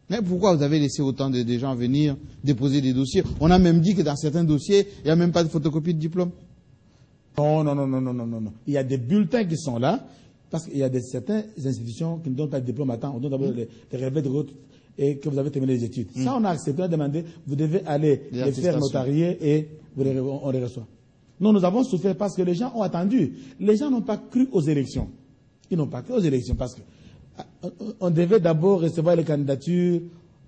Mais pourquoi vous avez laissé autant de gens venir déposer des dossiers? On a même dit que dans certains dossiers, il n'y a même pas de photocopie de diplôme. Non, non, non, non, non, non, non, non. Il y a des bulletins qui sont là, parce qu'il y a certaines institutions qui ne donnent pas de diplôme à temps. On donne d'abord les relevés de route et que vous avez terminé les études. Ça, on a accepté, on a demandé, vous devez aller les faire notarier et on les reçoit. Non, nous avons souffert parce que les gens ont attendu. Les gens n'ont pas cru aux élections. Ils n'ont pas cru aux élections parce que on devait d'abord recevoir les candidatures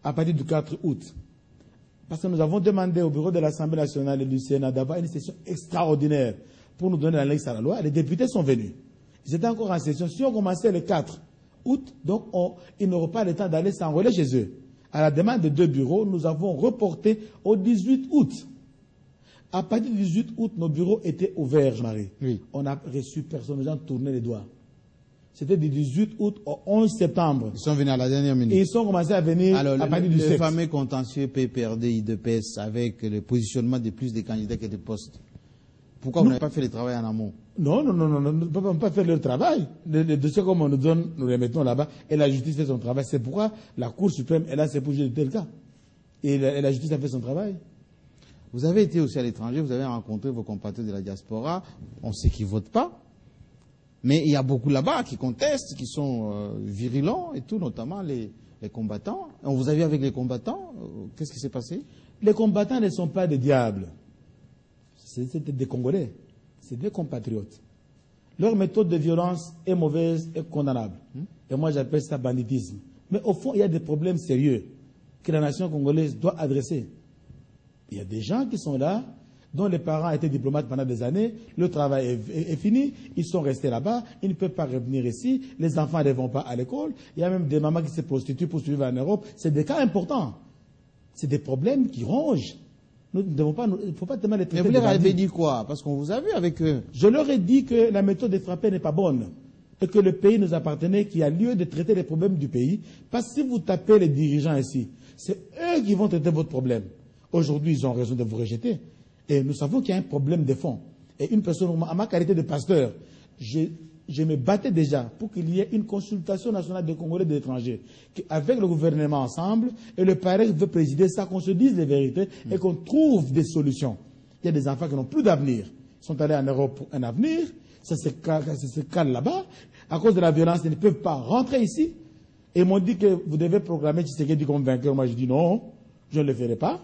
à partir du 4 août. Parce que nous avons demandé au bureau de l'Assemblée nationale et du Sénat d'avoir une session extraordinaire pour nous donner l'annexe à la loi. Les députés sont venus. Ils étaient encore en session. Si on commençait le 4 août, donc ils n'auraient pas le temps d'aller s'enrôler chez eux. À la demande de 2 bureaux, nous avons reporté au 18 août. À partir du 18 août, nos bureaux étaient ouverts, Jean-Marie. Oui. On n'a reçu personne, les gens tournaient les doigts. C'était du 18 août au 11 septembre. Ils sont venus à la dernière minute. Et ils sont commencés à venir à partir du 7. Le fameux contentieux PPRD, IDPS, avec le positionnement de plus de candidats que de postes. Pourquoi vous n'avez pas fait le travail en amont? Non, non, non, non, non, nous ne pouvons pas faire leur travail. Les dossiers comme on nous donne, nous les mettons là-bas. Et la justice fait son travail. C'est pourquoi la Cour suprême est là, c'est pour juger de tel cas. Et la justice a fait son travail. Vous avez été aussi à l'étranger, vous avez rencontré vos compatriotes de la diaspora. On sait qu'ils ne votent pas. Mais il y a beaucoup là-bas qui contestent, qui sont virulents et tout, notamment les combattants. On vous a vu avec les combattants. Qu'est-ce qui s'est passé? Les combattants ne sont pas des diables. C'est des Congolais. C'est des compatriotes. Leur méthode de violence est mauvaise et condamnable. Et moi, j'appelle ça banditisme. Mais au fond, il y a des problèmes sérieux que la nation congolaise doit adresser. Il y a des gens qui sont là, dont les parents étaient diplomates pendant des années, le travail est fini, ils sont restés là-bas, ils ne peuvent pas revenir ici, les enfants ne vont pas à l'école, il y a même des mamans qui se prostituent pour suivre en Europe. C'est des cas importants. C'est des problèmes qui rongent. Nous ne devons pas, il ne faut pas tellement les traiter. Mais vous leur avez dit quoi? Parce qu'on vous a vu avec eux. Je leur ai dit que la méthode de frapper n'est pas bonne et que le pays nous appartenait, qu'il y a lieu de traiter les problèmes du pays. Parce que si vous tapez les dirigeants ici, c'est eux qui vont traiter votre problème. Aujourd'hui, ils ont raison de vous rejeter. Et nous savons qu'il y a un problème de fond. Et une personne, à ma qualité de pasteur, je me battais déjà pour qu'il y ait une consultation nationale des Congolais de l'étranger, avec le gouvernement ensemble, et le parrain veut présider ça, qu'on se dise les vérités et qu'on trouve des solutions. Il y a des enfants qui n'ont plus d'avenir. Ils sont allés en Europe pour un avenir, ça se cale là-bas. À cause de la violence, ils ne peuvent pas rentrer ici. Et ils m'ont dit que vous devez proclamer Tshisekedi comme vainqueur. Moi, je dis non, je ne le ferai pas.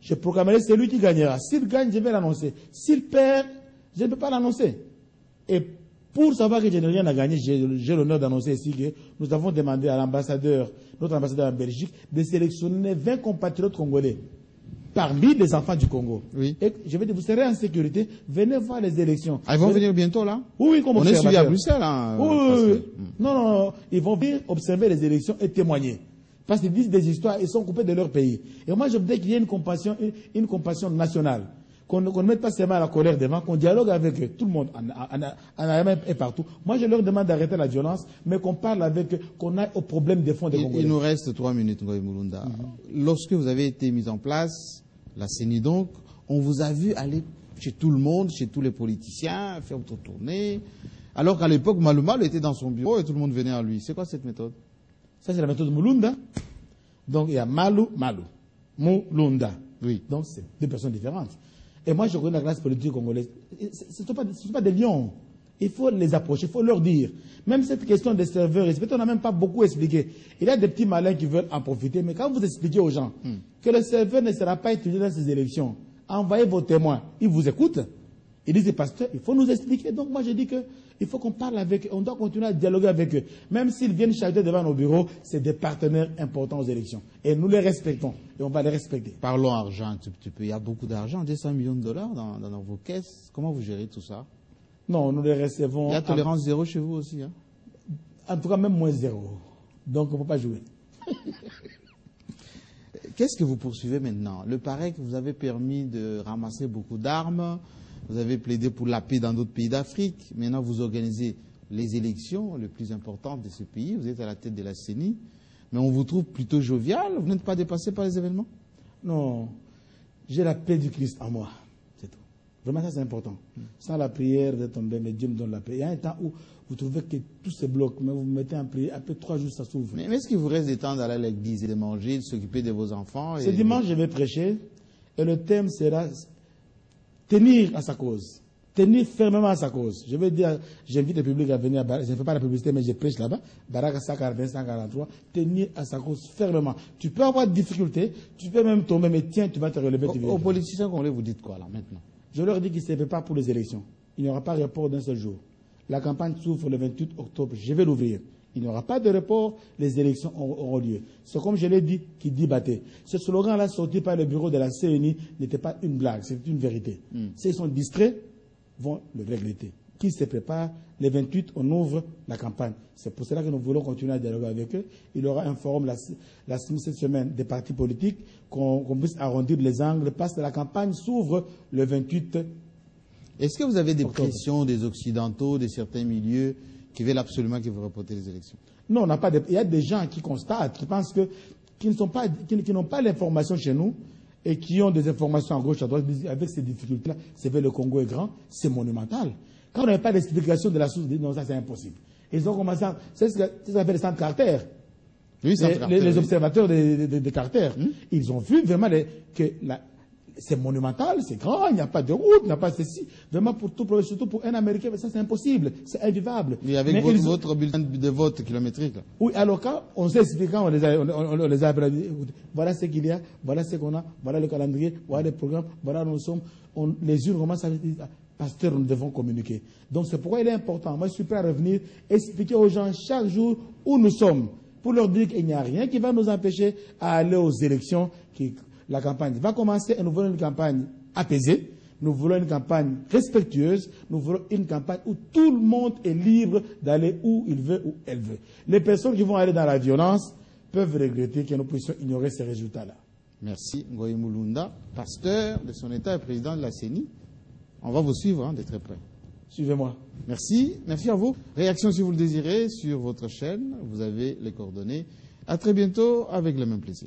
Je proclamerai celui qui gagnera. S'il gagne, je vais l'annoncer. S'il perd, je ne peux pas l'annoncer. Et pour savoir que je n'ai rien à gagner, j'ai l'honneur d'annoncer ici que nous avons demandé à l'ambassadeur, notre ambassadeur en Belgique, de sélectionner 20 compatriotes congolais parmi les enfants du Congo. Oui. Et je vais dire, vous serez en sécurité, venez voir les élections. Ah, ils vont venir bientôt là? Oui, comme on est suivi à Bruxelles. Hein, oui. Non, non, non, ils vont venir observer les élections et témoigner. Parce qu'ils disent des histoires, ils sont coupés de leur pays. Et moi, je voudrais qu'il y ait une compassion nationale. Qu'on ne mette pas seulement la colère devant, qu'on dialogue avec eux, tout le monde, en Allemagne et partout. Moi, je leur demande d'arrêter la violence, mais qu'on parle avec eux, qu'on aille au problème des fonds des Congolais. Il nous reste 3 minutes, Ngoï Mulunda. Lorsque vous avez été mis en place, la CENI donc, on vous a vu aller chez tout le monde, chez tous les politiciens, faire votre tournée. Alors qu'à l'époque, Malumalu était dans son bureau et tout le monde venait à lui. C'est quoi cette méthode? Ça, c'est la méthode Mulunda. Donc, il y a Mulunda. Oui. Donc, c'est deux personnes différentes. Et moi, je connais la classe politique congolaise. Ce ne sont pas des lions. Il faut les approcher, il faut leur dire. Même cette question des serveurs, on n'a même pas beaucoup expliqué. Il y a des petits malins qui veulent en profiter. Mais quand vous expliquez aux gens que le serveur ne sera pas utilisé dans ces élections, envoyez vos témoins, ils vous écoutent. Ils disent, pasteur, il faut nous expliquer. Donc moi, je dis qu'il faut qu'on parle avec eux. On doit continuer à dialoguer avec eux. Même s'ils viennent chanter devant nos bureaux, c'est des partenaires importants aux élections. Et nous les respectons. Et on va les respecter. Parlons argent un tout petit peu. Il y a beaucoup d'argent, 200 millions de dollars dans vos caisses. Comment vous gérez tout ça? Non, nous les recevons. Il y a tolérance zéro chez vous aussi, hein? En tout cas, même moins zéro. Donc on ne peut pas jouer. Qu'est-ce que vous poursuivez maintenant? Le paraît que vous avez permis de ramasser beaucoup d'armes. Vous avez plaidé pour la paix dans d'autres pays d'Afrique. Maintenant, vous organisez les élections les plus importantes de ce pays. Vous êtes à la tête de la CENI. Mais on vous trouve plutôt jovial. Vous n'êtes pas dépassé par les événements? Non. J'ai la paix du Christ en moi. C'est tout. Vraiment, ça c'est important. Sans la prière de tomber, mais Dieu me donne la paix. Il y a un temps où vous trouvez que tout se bloque, mais vous mettez en prière, après 3 jours, ça s'ouvre. Mais est-ce qu'il vous reste du temps d'aller à l'église et de manger, de s'occuper de vos enfants? Ce dimanche, je vais prêcher, et le thème sera tenir à sa cause. Tenir fermement à sa cause. Je veux dire, j'invite le public à venir à Baraka. Je ne fais pas la publicité, mais je prêche là-bas. Baraka 141, 143. Tenir à sa cause fermement. Tu peux avoir des difficultés, tu peux même tomber, mais tiens, tu vas te relever. Aux politiciens congolais, vous dites quoi là maintenant? Je leur dis qu'ils se préparent pour les élections. Il n'y aura pas de report d'un seul jour. La campagne s'ouvre le 28 octobre. Je vais l'ouvrir. Il n'y aura pas de report, les élections auront lieu. C'est comme je l'ai dit, qui dit batté. Ce slogan-là sorti par le bureau de la CENI n'était pas une blague, c'est une vérité. S'ils sont distraits, vont le regretter. Qui se prépare, le 28, on ouvre la campagne. C'est pour cela que nous voulons continuer à dialoguer avec eux. Il y aura un forum cette semaine des partis politiques, qu'on puisse arrondir les angles, parce que la campagne s'ouvre le 28. Est-ce que vous avez des octobre. pressions des Occidentaux, de certains milieux, qui veulent absolument que vous reportez les élections? Non, on n'a pas il y a des gens qui constatent, qui pensent qui n'ont pas l'information chez nous, et qui ont des informations à gauche, à droite, avec ces difficultés-là, c'est vrai, le Congo est grand, c'est monumental. Quand on n'avait pas d'explication de la source, non, ça c'est impossible. Ils ont commencé à... C'est ce qu'on appelle les centres Carter. Oui, les observateurs de Carter. Ils ont vu vraiment que c'est monumental, c'est grand, il n'y a pas de route, il n'y a pas ceci. Vraiment, pour tout, surtout pour un Américain, ça c'est impossible, c'est invivable. Et avec votre bulletin de vote kilométrique là. Oui, alors quand on s'est expliqué, on les a appelés, voilà ce qu'il y a, voilà ce qu'on a, voilà le calendrier, voilà les programmes, voilà où nous sommes. Les unes commencent à dire, pasteur, nous devons communiquer. Donc c'est pourquoi il est important. Moi, je suis prêt à revenir, expliquer aux gens chaque jour où nous sommes, pour leur dire qu'il n'y a rien qui va nous empêcher à aller aux élections. La campagne va commencer et nous voulons une campagne apaisée, nous voulons une campagne respectueuse, nous voulons une campagne où tout le monde est libre d'aller où il veut, où elle veut. Les personnes qui vont aller dans la violence peuvent regretter que nous puissions ignorer ces résultats-là. Merci. Ngoï Mulunda, pasteur de son État et président de la CENI. On va vous suivre de très près. Suivez-moi. Merci. Merci à vous. Réaction si vous le désirez sur votre chaîne. Vous avez les coordonnées. À très bientôt avec le même plaisir.